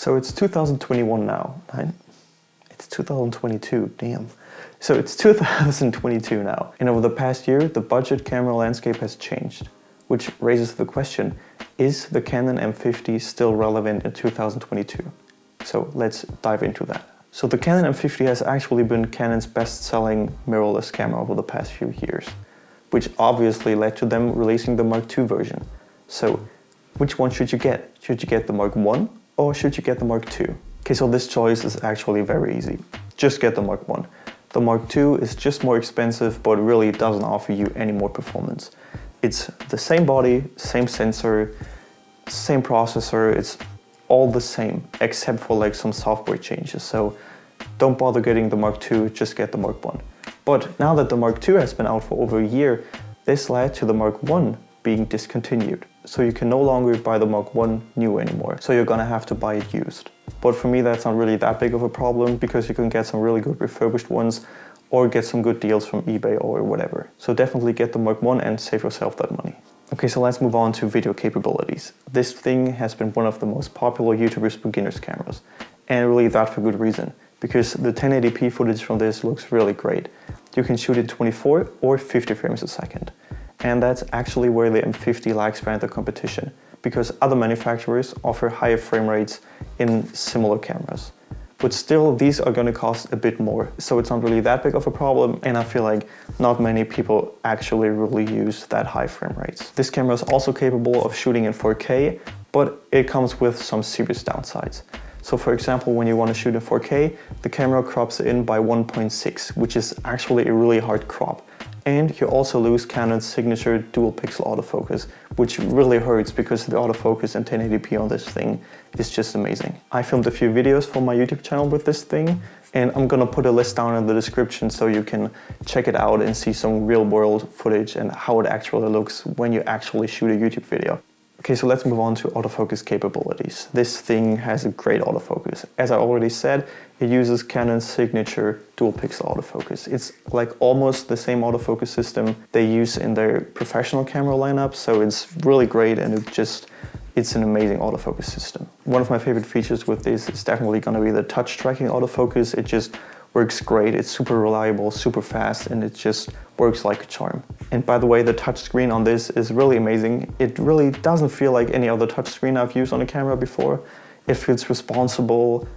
So it's 2021 now, right? It's 2022, damn. So it's 2022 now, and over the past year, the budget camera landscape has changed, which raises the question, is the Canon M50 still relevant in 2022? So let's dive into that. So the Canon M50 has actually been Canon's best-selling mirrorless camera over the past few years, which obviously led to them releasing the Mark II version. So which one should you get? Should you get the Mark I or should you get the Mark II? Okay, so this choice is actually very easy. Just get the Mark I. The Mark II is just more expensive, but really doesn't offer you any more performance. It's the same body, same sensor, same processor, it's all the same, except for like some software changes. So don't bother getting the Mark II, just get the Mark I. But now that the Mark II has been out for over a year, this led to the Mark I being discontinued. So you can no longer buy the Mark I new anymore. So you're gonna have to buy it used. But for me, that's not really that big of a problem because you can get some really good refurbished ones or get some good deals from eBay or whatever. So definitely get the Mark I and save yourself that money. Okay, so let's move on to video capabilities. This thing has been one of the most popular YouTubers' beginners cameras. And really that for good reason, because the 1080p footage from this looks really great. You can shoot in 24 or 50 frames a second. And that's actually where the M50 lags behind the competition, because other manufacturers offer higher frame rates in similar cameras. But still, these are going to cost a bit more, so it's not really that big of a problem, and I feel like not many people actually really use that high frame rates. This camera is also capable of shooting in 4K, but it comes with some serious downsides. So for example, when you want to shoot in 4K, the camera crops in by 1.6, which is actually a really hard crop. And you also lose Canon's signature dual pixel autofocus, which really hurts because the autofocus and 1080p on this thing is just amazing. I filmed a few videos for my YouTube channel with this thing, and I'm gonna put a list down in the description so you can check it out and see some real world footage and how it actually looks when you actually shoot a YouTube video. Okay, so let's move on to autofocus capabilities. This thing has a great autofocus. As I already said, it uses Canon's signature dual pixel autofocus. It's like almost the same autofocus system they use in their professional camera lineup, so it's really great and it's an amazing autofocus system. One of my favorite features with this is definitely gonna be the touch tracking autofocus. It just works great, it's super reliable, super fast, and it just works like a charm. And by the way, the touchscreen on this is really amazing. It really doesn't feel like any other touchscreen I've used on a camera before. It feels responsible.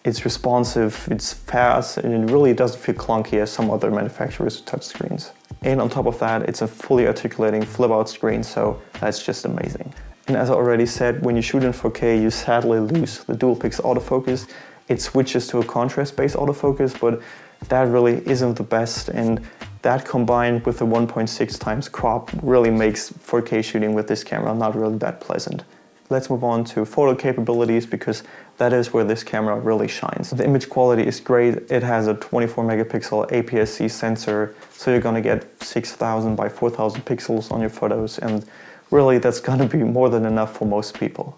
It's responsive, it's fast, and it really doesn't feel clunky as some other manufacturers' touchscreens. And on top of that, it's a fully articulating flip-out screen, so that's just amazing. And as I already said, when you shoot in 4K, you sadly lose the dual pixel autofocus. It switches to a contrast-based autofocus, but that really isn't the best, and that combined with the 1.6 times crop really makes 4K shooting with this camera not really that pleasant. Let's move on to photo capabilities because that is where this camera really shines. The image quality is great. It has a 24 megapixel APS-C sensor, so you're gonna get 6,000 by 4,000 pixels on your photos, and really that's gonna be more than enough for most people.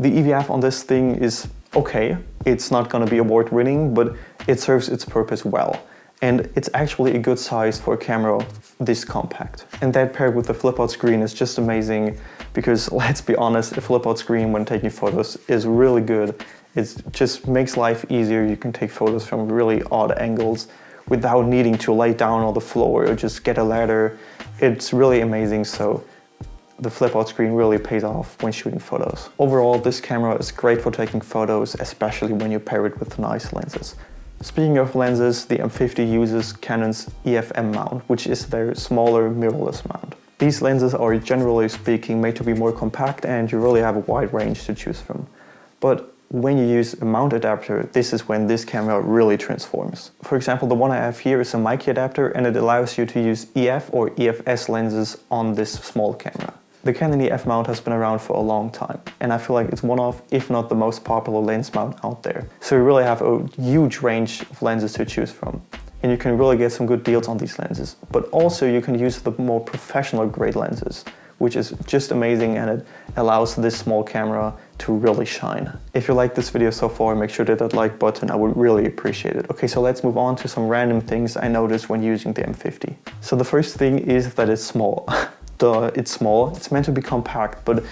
The EVF on this thing is okay. It's not gonna be award-winning, but it serves its purpose well. And it's actually a good size for a camera this compact. And that paired with the flip-out screen is just amazing because let's be honest, a flip-out screen when taking photos is really good. It just makes life easier. You can take photos from really odd angles without needing to lay down on the floor or just get a ladder. It's really amazing, so the flip-out screen really pays off when shooting photos. Overall, this camera is great for taking photos, especially when you pair it with nice lenses. Speaking of lenses, the M50 uses Canon's EF-M mount, which is their smaller mirrorless mount. These lenses are generally speaking made to be more compact and you really have a wide range to choose from. But when you use a mount adapter, this is when this camera really transforms. For example, the one I have here is a mic adapter and it allows you to use EF or EF-S lenses on this small camera. The Canon EF mount has been around for a long time, and I feel like it's one of, if not the most popular lens mount out there. So you really have a huge range of lenses to choose from, and you can really get some good deals on these lenses. But also you can use the more professional grade lenses, which is just amazing, and it allows this small camera to really shine. If you like this video so far, make sure to hit that like button, I would really appreciate it. Okay, so let's move on to some random things I noticed when using the M50. So the first thing is that it's small. It's small, it's meant to be compact, but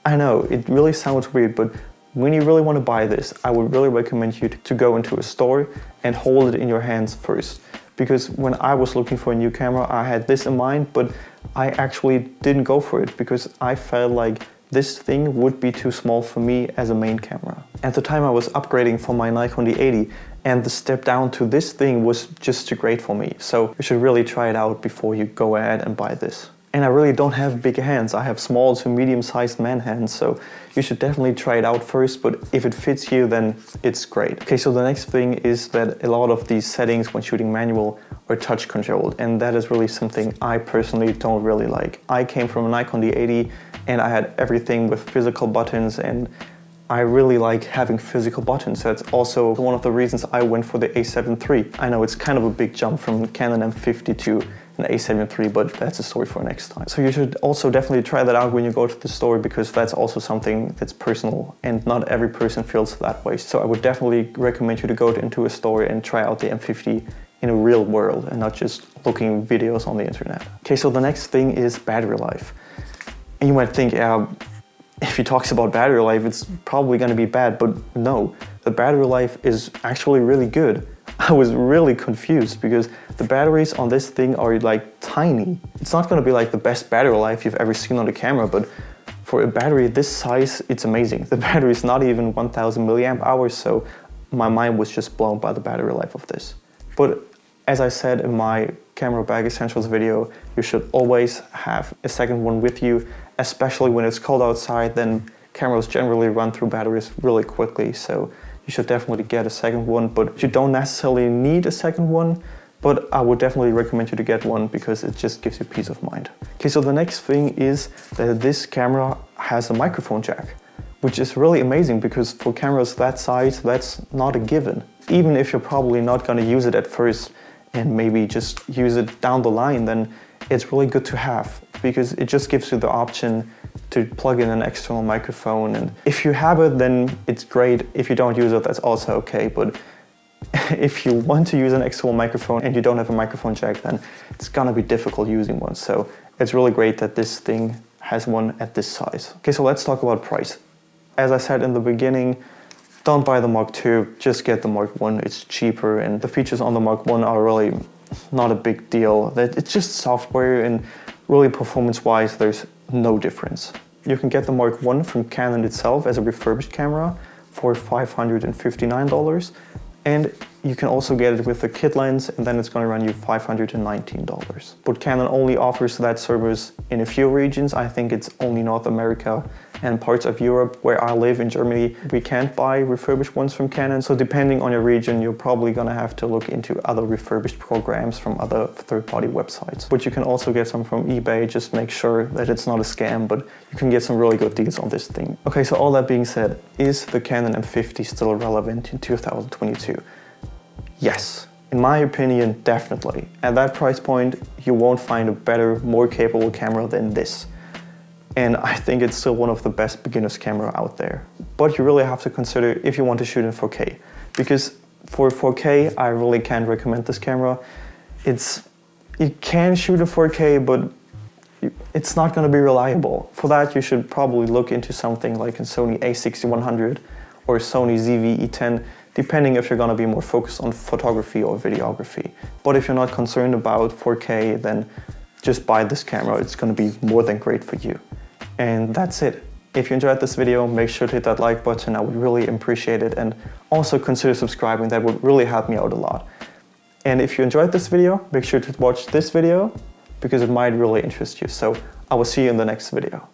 I know, it really sounds weird, but when you really want to buy this, I would really recommend you to go into a store and hold it in your hands first. Because when I was looking for a new camera, I had this in mind, but I actually didn't go for it because I felt like this thing would be too small for me as a main camera. At the time I was upgrading from my Nikon D80, and the step down to this thing was just too great for me. So you should really try it out before you go ahead and buy this. And I really don't have big hands. I have small to medium-sized man hands, so you should definitely try it out first, but if it fits you, then it's great. Okay, so the next thing is that a lot of these settings when shooting manual are touch controlled, and that is really something I personally don't really like. I came from a Nikon D80 and I had everything with physical buttons, and I really like having physical buttons. That's also one of the reasons I went for the A7 III. I know it's kind of a big jump from Canon M50 to an A7 III, but that's a story for next time. So you should also definitely try that out when you go to the store, because that's also something that's personal and not every person feels that way. So I would definitely recommend you to go into a store and try out the M50 in a real world and not just looking videos on the internet. Okay, so the next thing is battery life. And you might think, if he talks about battery life, it's probably going to be bad, but no, the battery life is actually really good. I was really confused because the batteries on this thing are like tiny. It's not going to be like the best battery life you've ever seen on the camera, but for a battery this size, it's amazing. The battery is not even 1000 milliamp hours, so my mind was just blown by the battery life of this. But as I said in my camera bag essentials video, you should always have a second one with you, especially when it's cold outside. Then cameras generally run through batteries really quickly, so you should definitely get a second one, but you don't necessarily need a second one, but I would definitely recommend you to get one because it just gives you peace of mind. Okay, so the next thing is that this camera has a microphone jack, which is really amazing because for cameras that size, that's not a given. Even if you're probably not going to use it at first and maybe just use it down the line, then it's really good to have because it just gives you the option to plug in an external microphone, and if you have it, then it's great. If you don't use it, that's also okay, but if you want to use an external microphone and you don't have a microphone jack, then it's gonna be difficult using one. So it's really great that this thing has one at this size. Okay, so let's talk about price. As I said in the beginning, don't buy the Mark II, just get the Mark I. It's cheaper, and the features on the Mark I are really not a big deal. It's just software, and really performance-wise, there's no difference. You can get the Mark I from Canon itself as a refurbished camera for $559, and you can also get it with the kit lens, and then it's going to run you $519. But Canon only offers that service in a few regions. I think it's only North America and parts of Europe. Where I live in Germany, we can't buy refurbished ones from Canon. So depending on your region, you're probably going to have to look into other refurbished programs from other third-party websites. But you can also get some from eBay. Just make sure that it's not a scam, but you can get some really good deals on this thing. Okay, so all that being said, is the Canon M50 still relevant in 2022? Yes, in my opinion, definitely. At that price point, you won't find a better, more capable camera than this. And I think it's still one of the best beginner's camera out there. But you really have to consider if you want to shoot in 4K. Because for 4K, I really can't recommend this camera. You can shoot in 4K, but it's not going to be reliable. For that, you should probably look into something like a Sony a6100 or Sony ZV-E10, depending if you're going to be more focused on photography or videography. But if you're not concerned about 4K, then just buy this camera. It's going to be more than great for you. And that's it. If you enjoyed this video, make sure to hit that like button. I would really appreciate it. And also consider subscribing. That would really help me out a lot. And if you enjoyed this video, make sure to watch this video because it might really interest you. So I will see you in the next video.